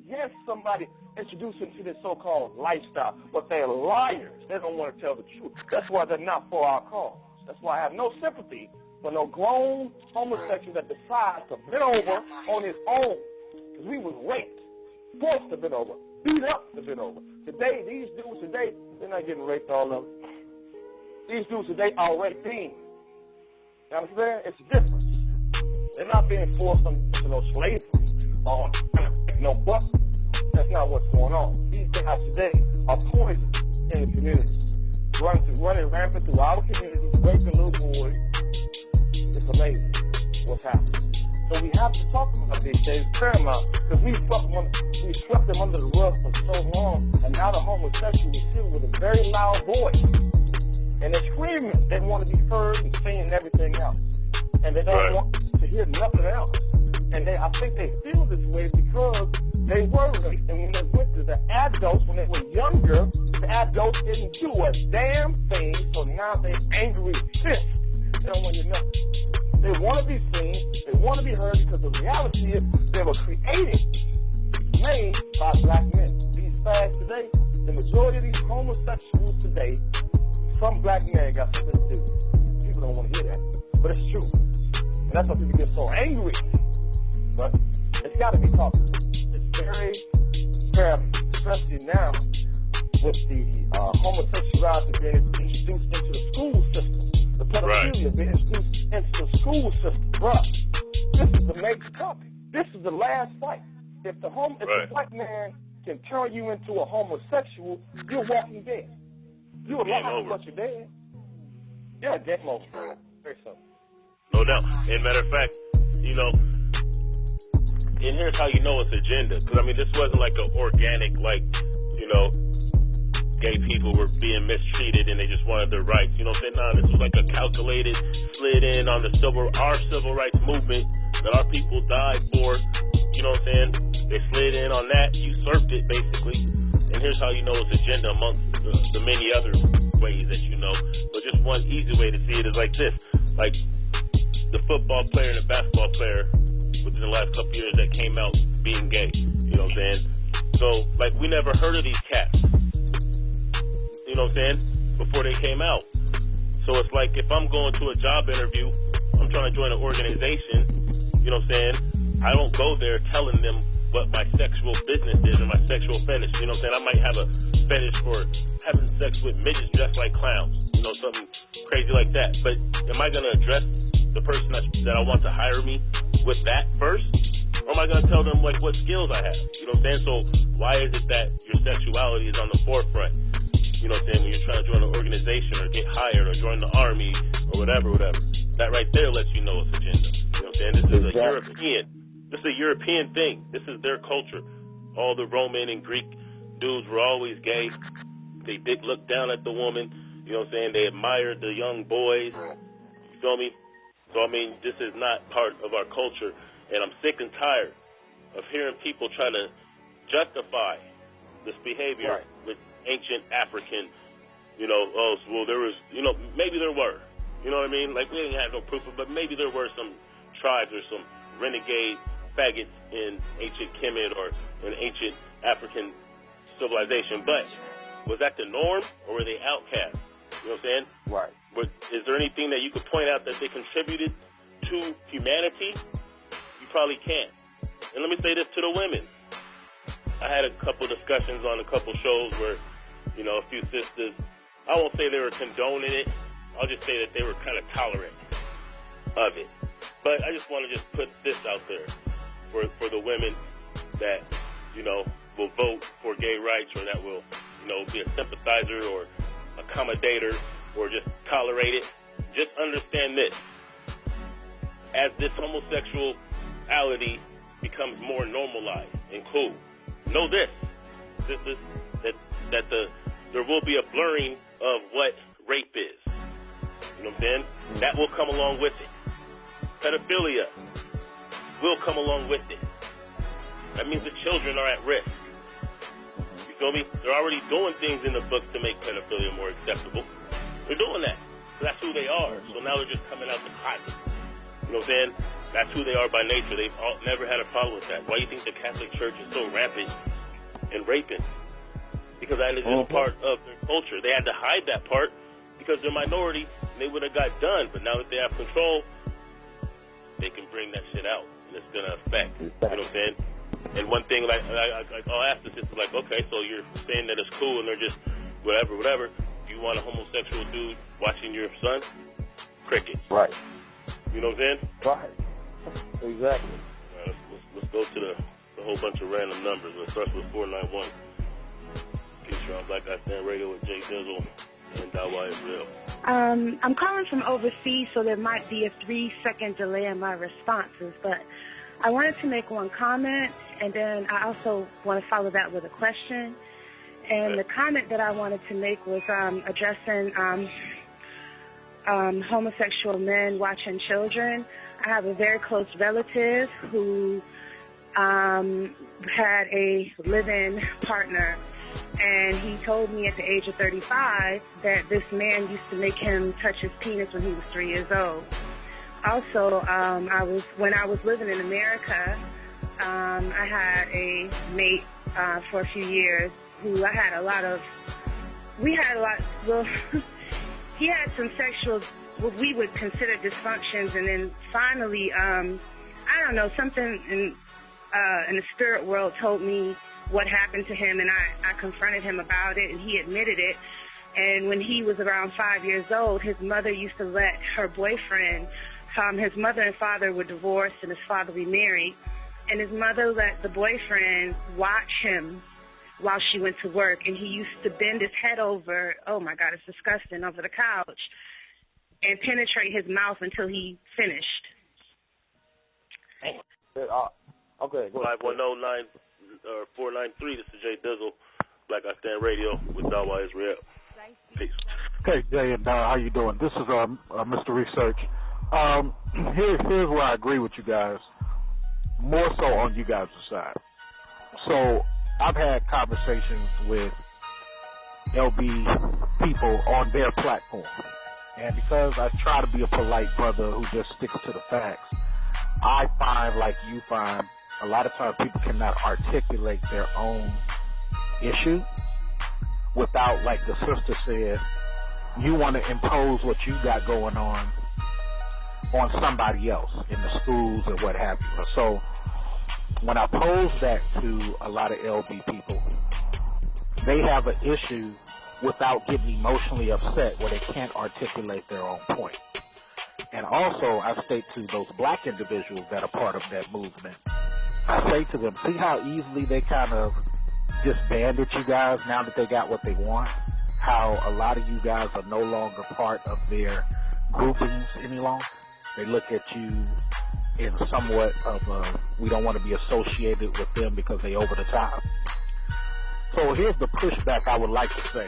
Yes, somebody introduced them to this so-called lifestyle, but they're liars. They don't want to tell the truth. That's why they're not for our cause. That's why I have no sympathy for no grown homosexual that decides to bend over on his own. Because we was raped, forced to bend over, beat up to bend over. Today, these dudes today, they're not getting raped all of them. These dudes today are raping. You understand? It's different. They're not being forced into no slavery or no buck. That's not what's going on. These guys today are poison in the community. Running rampant through our communities, raping little boys. It's amazing what's happening. So we have to talk about these things paramount because we swept them under the rug for so long, and now the homosexual is still with a very loud voice. And they're screaming. They want to be heard and seen and everything else. And they don't want to hear nothing else. And I think they feel this way because they were raped. And when they went to the adults, when they were younger, the adults didn't do a damn thing. So now they're angry, pissed. They don't want you to know. They want to be seen. They want to be heard because the reality is they were created, made by black men. These fags today, the majority of these homosexuals today, some black men got something to do. People don't want to hear that, but it's true. And that's why people get so angry. But it's got to be talked about. It's very paramount, especially now with the homosexuality being introduced into the school system. The pedophilia being introduced into the school system. Bruh, this is the major topic. This is the last fight. If the black man can turn you into a homosexual, you're walking dead. You're alive, but you're dead. Yeah, game over. Very simple. No doubt. And matter of fact, you know, and here's how you know it's agenda. Because, I mean, this wasn't like an organic, like, you know, gay people were being mistreated and they just wanted their rights. You know what I'm saying? No, this was like a calculated, slid in on our civil rights movement that our people died for. You know what I'm saying? They slid in on that, usurped it, basically. And here's how you know it's agenda amongst the many other ways that you know. But just one easy way to see it is like this. Like the football player and the basketball player within the last couple years that came out being gay. You know what I'm saying? So, like, we never heard of these cats. You know what I'm saying? Before they came out. So it's like if I'm going to a job interview, I'm trying to join an organization, you know what I'm saying? I don't go there telling them what my sexual business is or my sexual fetish. You know what I'm saying? I might have a fetish for having sex with midgets dressed like clowns. You know, something crazy like that. But am I going to address the person that I want to hire me with that first? Or am I going to tell them, like, what skills I have? You know what I'm saying? So why is it that your sexuality is on the forefront? You know what I'm saying? When you're trying to join an organization or get hired or join the army or whatever. That right there lets you know it's agenda. You know what I'm saying? This is a European thing. This is their culture. All the Roman and Greek dudes were always gay. They did look down at the woman. You know what I'm saying? They admired the young boys. You feel me? So, I mean, this is not part of our culture. And I'm sick and tired of hearing people try to justify this behavior with ancient African, you know, there was, you know, maybe there were. You know what I mean? Like, we didn't have no proof of it, but maybe there were some tribes or some renegade faggots in ancient Kemet or in ancient African civilization. But was that the norm, or were they outcasts? You know what I'm saying? Right. But is there anything that you could point out that they contributed to humanity? You probably can't. And let me say this to the women. I had a couple discussions on a couple shows where, you know, a few sisters, I won't say they were condoning it. I'll just say that they were kind of tolerant of it. But I just want to just put this out there for the women that, you know, will vote for gay rights or that will, you know, be a sympathizer or accommodator or just tolerate it. Just understand this. As this homosexuality becomes more normalized and cool, know this is that there will be a blurring of what rape is. You know what I'm saying? That will come along with it. Pedophilia will come along with it. That means the children are at risk. You feel me? They're already doing things in the books to make pedophilia more acceptable. They're doing that. So that's who they are. So now they're just coming out the closet. You know what I'm saying? That's who they are by nature. They've never had a problem with that. Why do you think the Catholic Church is so rampant in raping? Because that is just part of their culture. They had to hide that part because they're minority, and they would have got done. But now that they have control, they can bring that shit out, and it's going to affect. You know what I'm saying? And one thing, like I'll ask the sister, like, okay, so you're saying that it's cool, and they're just whatever. Do you want a homosexual dude watching your son? Cricket. Right. You know what I'm saying? Right. Exactly. All right, let's go to the whole bunch of random numbers. Let's start with 491. Peace, you're on Blackistand Radio with Jay Dizzle and Dawa Yisrael. I'm calling from overseas, so there might be a 3-second delay in my responses, but I wanted to make one comment, and then I also want to follow that with a question. And the comment that I wanted to make was addressing homosexual men watching children. I have a very close relative who had a live-in partner, and he told me at the age of 35 that this man used to make him touch his penis when he was 3 years old. Also, when I was living in America, I had a mate for a few years who he had some sexual, what we would consider dysfunctions, and then finally, I don't know, something in the spirit world told me what happened to him, and I confronted him about it, and he admitted it. And when he was around 5 years old, his mother used to let her boyfriend, his mother and father were divorced, and his father remarried, and his mother let the boyfriend watch him while she went to work, and he used to bend his head over, oh my God, it's disgusting, over the couch, and penetrate his mouth until he finished. Okay, go ahead. 510-493, this is Jay Dizzle, Blackistand Radio with Dawa Yisrael. Peace. Hey, Jay and how you doing? This is Mr. Research. Here's where I agree with you guys, more so on you guys' side. So I've had conversations with LB people on their platform, and because I try to be a polite brother who just sticks to the facts, I find, like you find, a lot of times people cannot articulate their own issue without, like the sister said, you want to impose what you got going on somebody else in the schools or what have you. So when I pose that to a lot of LB people, they have an issue without getting emotionally upset where they can't articulate their own point. And also, I state to those black individuals that are part of that movement, I say to them, see how easily they kind of disbanded you guys now that they got what they want? How a lot of you guys are no longer part of their groupings any longer? They look at you in somewhat of a, we don't want to be associated with them because they over the top. So here's the pushback I would like to say,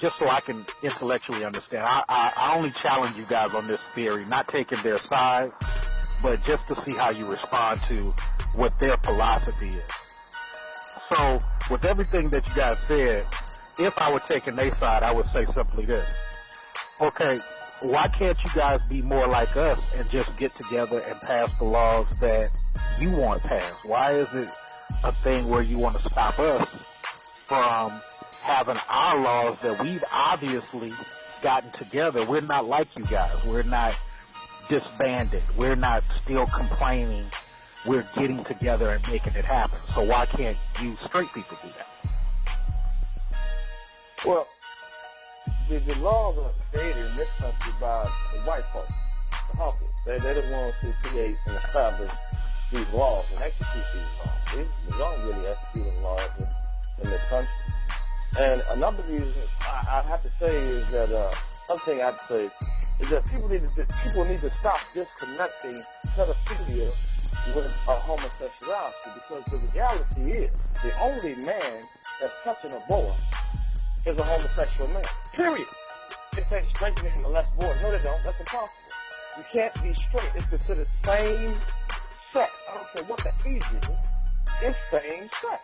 just so I can intellectually understand. I only challenge you guys on this theory, not taking their side, but just to see how you respond to what their philosophy is. So with everything that you guys said, if I were taking their side, I would say simply this. Okay, why can't you guys be more like us and just get together and pass the laws that you want passed? Why is it a thing where you want to stop us from having our laws that we've obviously gotten together? We're not like you guys. We're not disbanded. We're not still complaining. We're getting together and making it happen. So why can't you straight people do that? Well, the laws are created in this country by the white folks, the hunters. They're the ones who create and establish these laws and execute these laws. We don't really execute the laws in this country. And another reason I have to say is that something I have to say is that people need to stop disconnecting pedophilia with homosexuality, because the reality is the only man that's touching a boy is a homosexual man. Period. It takes straight men to molest boys. No, they don't. That's impossible. You can't be straight. It's considered same sex. I don't care what the age is. It's same sex.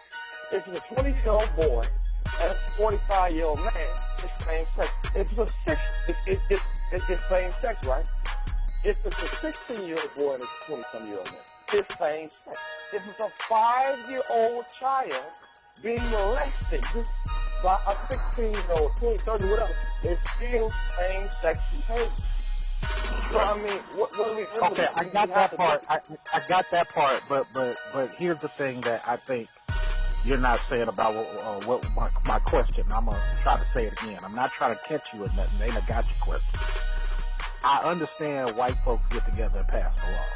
If it's a 20-year-old boy and a 45-year-old man, it's same sex. If it's a 6, it's same sex, right? If it's a 16-year-old boy and a 20-some-year-old man, it's same sex. If it's a 5-year-old child being molested by a 16-year-old, 20, 30, whatever, it's still same-sex behavior. So, I mean, what do we do? Okay, I got that part. I got that part, but here's the thing that I think you're not saying about what my question. I'm going to try to say it again. I'm not trying to catch you in nothing. They done got your question. I understand white folks get together and pass the law.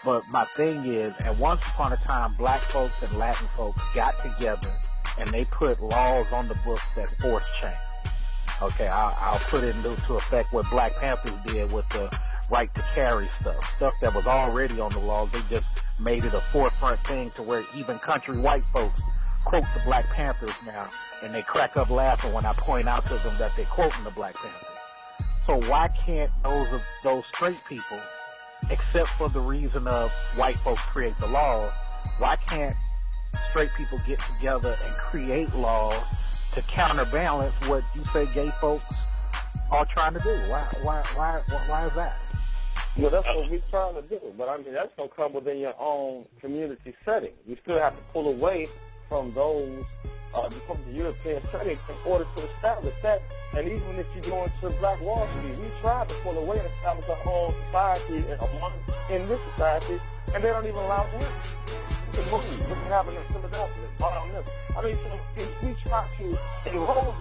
But my thing is, at once upon a time, black folks and Latin folks got together and they put laws on the books that force change. Okay, I'll put it into effect what Black Panthers did with the right to carry stuff that was already on the laws. They just made it a forefront thing to where even country white folks quote the Black Panthers now, and they crack up laughing when I point out to them that they're quoting the Black Panthers. So why can't those straight people, except for the reason of white folks create the laws, why can't straight people get together and create laws to counterbalance what you say gay folks are trying to do? Why is that? Well, that's what we're trying to do. But, I mean, that's going to come within your own community setting. You still have to pull away from those, from the European setting in order to establish that. And even if you go into Black Wall Street, we tried to pull away and establish our own society in this society, and they don't even allow that. Look what's happening in Philadelphia. I mean, so if we try to erode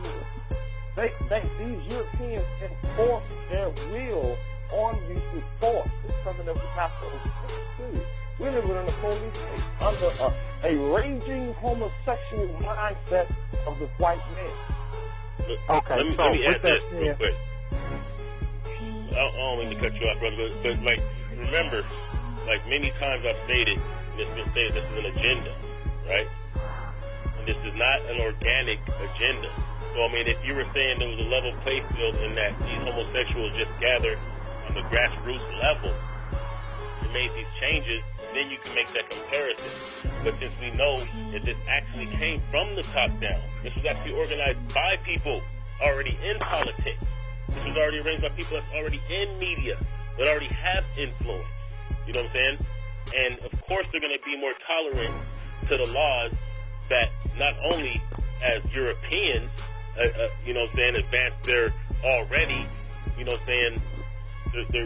these Europeans enforce their will on you through force. It's something that we have to do. We're living in a police state under a raging homosexual mindset of the white man. Okay, let me add this real quick. I don't mean to cut you off, brother, but like, remember, like many times I've stated, this is an agenda, right? And this is not an organic agenda. So, I mean, if you were saying there was a level playing field in that these homosexuals just gather on the grassroots level and made these changes, then you can make that comparison. But since we know that this actually came from the top down, this was actually organized by people already in politics. This was already arranged by people that's already in media, that already have influence. You know what I'm saying? And, of course, they're going to be more tolerant to the laws that not only as Europeans, you know what I'm saying, advance their already, you know what I'm saying,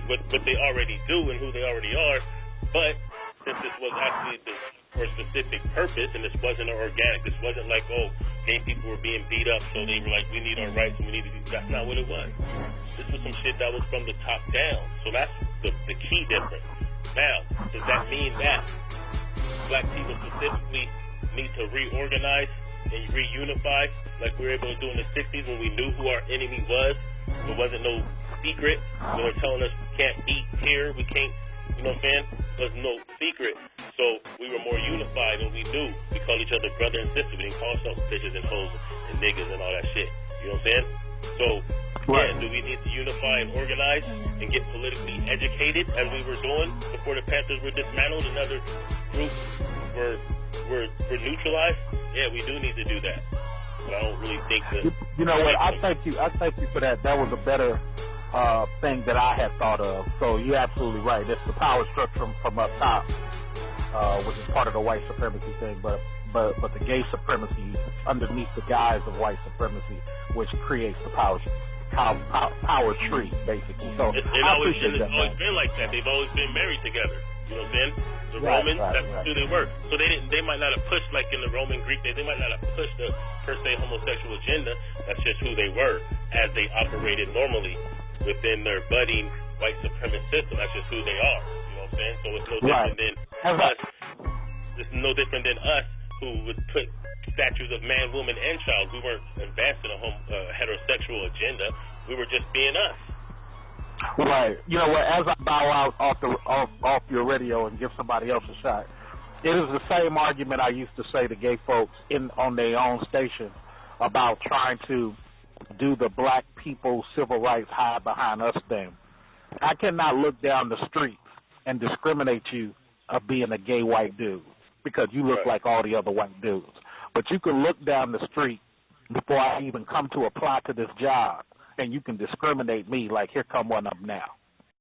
what they already do and who they already are, but since this was actually for a specific purpose and this wasn't organic, this wasn't like, oh, gay people were being beat up, so they were like, we need our rights and we need to do, that's not what it was. This was some shit that was from the top down. So that's the key difference. Now, does that mean that black people specifically need to reorganize and reunify like we were able to do in the 60s when we knew who our enemy was? There wasn't no secret. They were telling us we can't eat here, we can't, you know what I'm saying? There's no secret. So we were more unified than we knew. We called each other brother and sister. We didn't call ourselves bitches and hoes and niggas and all that shit. You know what I'm saying? So, yeah, do we need to unify and organize and get politically educated as we were doing before the Panthers were dismantled and other groups were neutralized? Yeah, we do need to do that. But I don't really think that... You know what? I thank you for that. That was a better thing that I had thought of. So you're absolutely right. It's the power structure from up top, which is part of the white supremacy thing, but the gay supremacy underneath the guise of white supremacy, which creates the power tree, basically. So it's always been like that. They've always been married together. You know what I'm saying? The Romans, that's who they were. So they might not have pushed like in the Roman Greek days. They might not have pushed the per se homosexual agenda. That's just who they were as they operated normally within their budding white supremacist system. That's just who they are. You know what I'm saying? So it's no different than us. It's no different than us who would put statues of man, woman, and child. We weren't advancing a heterosexual agenda. We were just being us. Right. You know what? As I bow out off your radio and give somebody else a shot, it is the same argument I used to say to gay folks on their own station about trying to do the black people civil rights hide behind us thing. I cannot look down the street and discriminate you of being a gay white dude because you look like all the other white dudes. But you can look down the street before I even come to apply to this job, and you can discriminate me like, here come one up now.